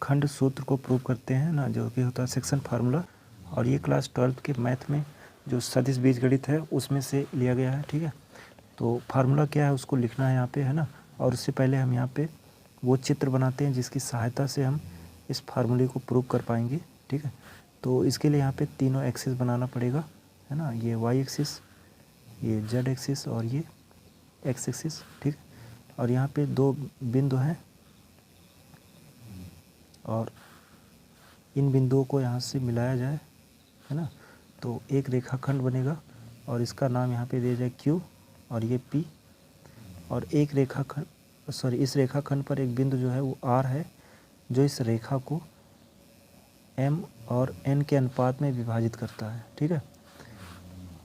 खंड सूत्र को प्रूव करते हैं ना, जो कि होता है सेक्शन फार्मूला। और ये क्लास 12 के मैथ में जो सदिश बीजगणित है उसमें से लिया गया है। ठीक है, तो फार्मूला क्या है उसको लिखना है यहाँ पे, है ना। और उससे पहले हम यहाँ पे वो चित्र बनाते हैं जिसकी सहायता से हम इस फार्मूले को प्रूव कर पाएंगे। ठीक है, तो इसके लिए यहाँ पे तीनों एक्सिस बनाना पड़ेगा, है ना। ये वाई एक्सिस, ये जेड एक्सिस और ये एक्स एक्सिस। ठीक, और यहाँ पे दो बिंदु हैं और इन बिंदुओं को यहाँ से मिलाया जाए, है ना। तो एक रेखाखंड बनेगा और इसका नाम यहाँ पे दिया जाए Q और ये P। और एक रेखाखंड इस रेखाखंड पर एक बिंदु जो है वो R है, जो इस रेखा को M और N के अनुपात में विभाजित करता है। ठीक है,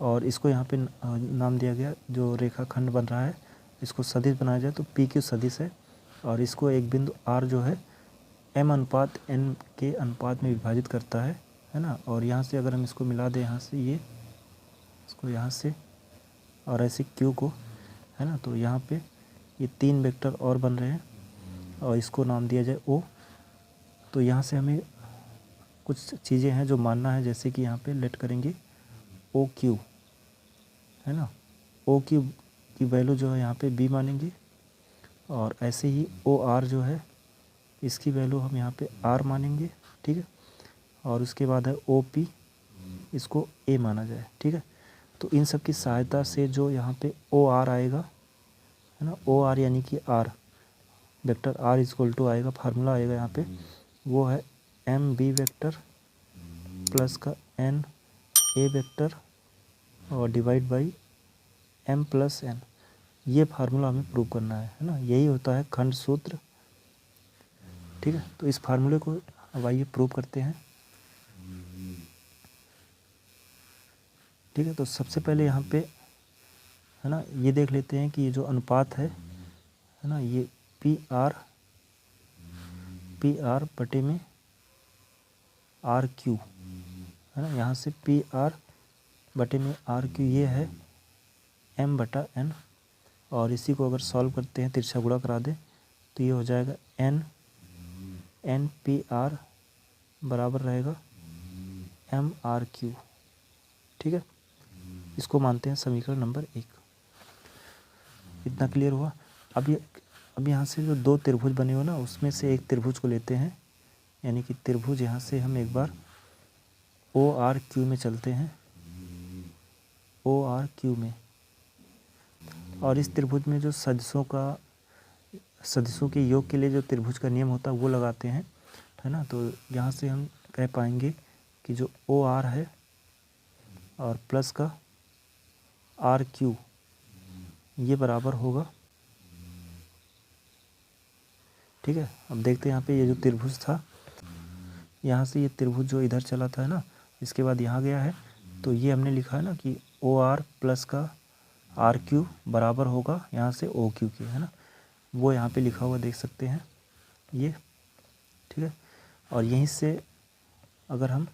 और इसको यहाँ पे नाम दिया गया, जो रेखाखंड बन रहा है इसको सदिश बनाया जाए तो PQ सदिश है। और इसको एक बिंदु R जो है M अनुपात N के अनुपात में विभाजित करता है ना। और यहाँ से अगर हम इसको मिला दें, यहाँ से ये इसको यहाँ से और ऐसे Q को, है ना, तो यहाँ पे ये तीन वेक्टर और बन रहे हैं और इसको नाम दिया जाए O। तो यहाँ से हमें कुछ चीज़ें हैं जो मानना है, जैसे कि यहाँ पे लेट करेंगे OQ, है ना। OQ की वैल्यू जो है यहाँ पे B मानेंगे। और ऐसे ही OR जो है इसकी वैल्यू हम यहाँ पे R मानेंगे। ठीक है, और उसके बाद है OP, इसको A माना जाए। ठीक है, तो इन सब की सहायता से जो यहाँ पे OR आएगा, है ना, OR यानी कि R vector R equal to आएगा, फार्मूला आएगा यहाँ पे, वो है MB वेक्टर प्लस का NA वेक्टर और divide by M plus N। ये फार्मूला हमें प्रूव करना है ना। यही होता है खंड सूत्र। ठीक है, तो इस फार्मूले को अब आइए प्रूव करते हैं। ठीक है, तो सबसे पहले यहाँ पे, है ना, ये देख लेते हैं कि ये जो अनुपात है ना, ये PR बटे में RQ, है ना। यहाँ से PR बटे में RQ ये है M बटा N। और इसी को अगर सॉल्व करते हैं, तिरछा गुणा करा दें, तो ये हो जाएगा NPR बराबर रहेगा MRQ। ठीक है, इसको मानते हैं समीकरण नंबर 1। इतना क्लियर हुआ। अब यहाँ से जो दो त्रिभुज बने हो ना, उसमें से एक त्रिभुज को लेते हैं, यानी कि त्रिभुज यहाँ से हम एक बार ORQ में चलते हैं, ORQ में। और इस त्रिभुज में जो सदिशों के योग के लिए जो त्रिभुज का नियम होता है वो लगाते हैं, है ना। तो यहाँ से हम कह पाएंगे कि जो OR है और प्लस का RQ ये बराबर होगा। ठीक है, अब देखते हैं यहाँ पे ये जो त्रिभुज था, यहाँ से ये त्रिभुज जो इधर चला था, है ना, इसके बाद यहाँ गया है, तो ये हमने लिखा है ना कि OR प्लस का RQ बराबर होगा यहाँ से OQ के, है ना। वो यहाँ पे लिखा हुआ देख सकते हैं ये। ठीक है, और यहीं से अगर हम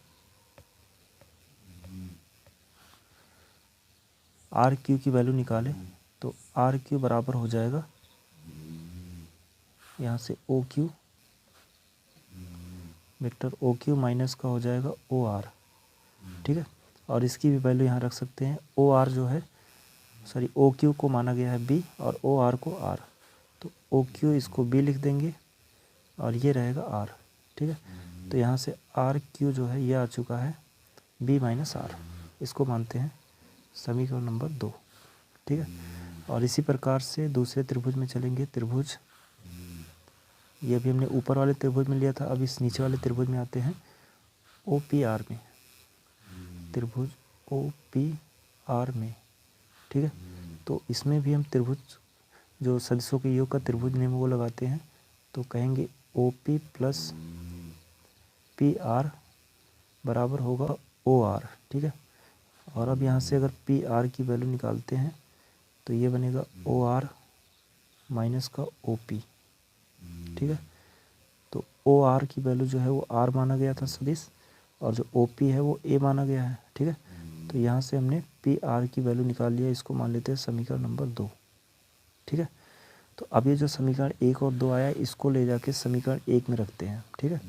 RQ की वैल्यू निकालें तो RQ बराबर हो जाएगा यहाँ से OQ, वेक्टर OQ माइनस का हो जाएगा OR। ठीक है, और इसकी भी वैल्यू यहाँ रख सकते हैं। OR जो है, सॉरी, OQ को माना गया है B और OR को R, तो OQ इसको B लिख देंगे और ये रहेगा R। ठीक है, तो यहाँ से RQ जो है ये आ चुका है B माइनस R। इसको मानते हैं समीकरण नंबर 2। ठीक है, और इसी प्रकार से दूसरे त्रिभुज में चलेंगे। त्रिभुज ये भी हमने ऊपर वाले त्रिभुज में लिया था, अब इस नीचे वाले त्रिभुज में आते हैं OPR में, त्रिभुज OPR में। ठीक है, तो इसमें भी हम त्रिभुज जो सदिशों के योग का त्रिभुज नियम वो लगाते हैं, तो कहेंगे OP प्लस PR बराबर होगा OR। ठीक है, और अब यहाँ से अगर PR की वैल्यू निकालते हैं तो ये बनेगा OR माइनस का OP। ठीक है, तो OR की वैल्यू जो है वो R माना गया था सदिश, और जो OP है वो A माना गया है। ठीक है, तो यहाँ से हमने PR की वैल्यू निकाल लिया, इसको मान लेते हैं समीकरण नंबर 2। ठीक है, तो अब ये जो समीकरण 1 और 2 आया, इसको ले जाके समीकरण 1 में रखते हैं। ठीक है,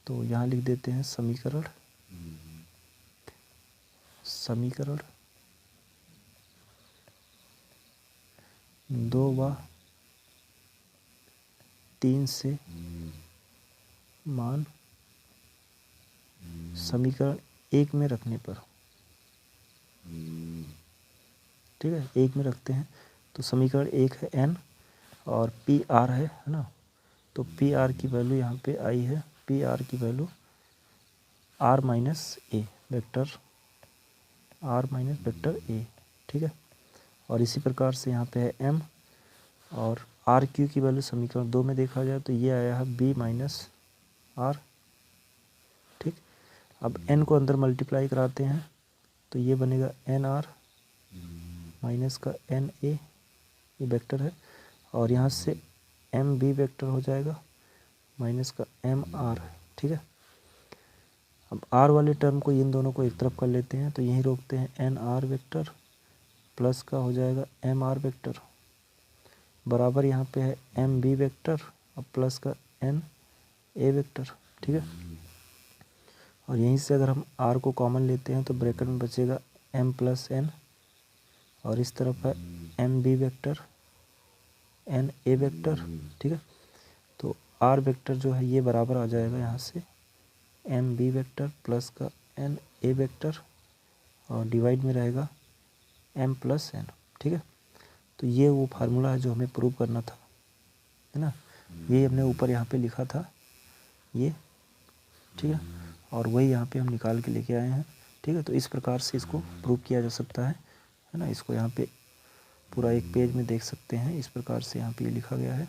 तो यहाँ लिख देते हैं समीकरण 2 व 3 से मान समीकरण 1 में रखने पर, ठीक है, 1 में रखते हैं। तो समीकरण 1 है n और पी आर है ना। तो पी आर की वैल्यू यहाँ पे आई है, पी आर की value R minus A vector, R minus vector A, ठीक है। और इसी प्रकार से यहाँ पे है m और आर क्यू की वैल्यू समीकरण 2 में देखा जाए तो ये आया है बी माइनस आर, ठीक। अब n को अंदर मल्टीप्लाई कराते हैं तो ये बनेगा एन आर माइनस का एन ए, ये वेक्टर है, और यहाँ से एम बी वेक्टर हो जाएगा माइनस का एम आर, ठीक है। अब आर वाले टर्म को इन दोनों को एक तरफ कर लेते हैं तो यहीं रोकते हैं, एन आर वेक्टर प्लस का हो जाएगा एम आर वेक्टर बराबर यहाँ पे है एम बी वेक्टर और प्लस का एन ए वेक्टर, ठीक है। और यहीं से अगर हम आर को कॉमन लेते हैं तो ब्रैकेट में बचेगा एम प्लस एन और इस तरफ है M B vector N A vector, ठीक है। तो आर वेक्टर जो है ये बराबर आ जाएगा यहाँ से एम बी वेक्टर प्लस का एन ए वेक्टर और डिवाइड में रहेगा एम प्लस एन, ठीक है। तो ये वो फार्मूला है जो हमें प्रूव करना था, है ना। ये हमने ऊपर यहाँ पे लिखा था ये, ठीक है, और वही यहाँ पे हम निकाल के लेके आए हैं, ठीक है। तो इस प्रकार से इसको प्रूव किया जा सकता है ना। इसको यहाँ पे पूरा एक पेज में देख सकते हैं, इस प्रकार से यहाँ पे ये लिखा गया है।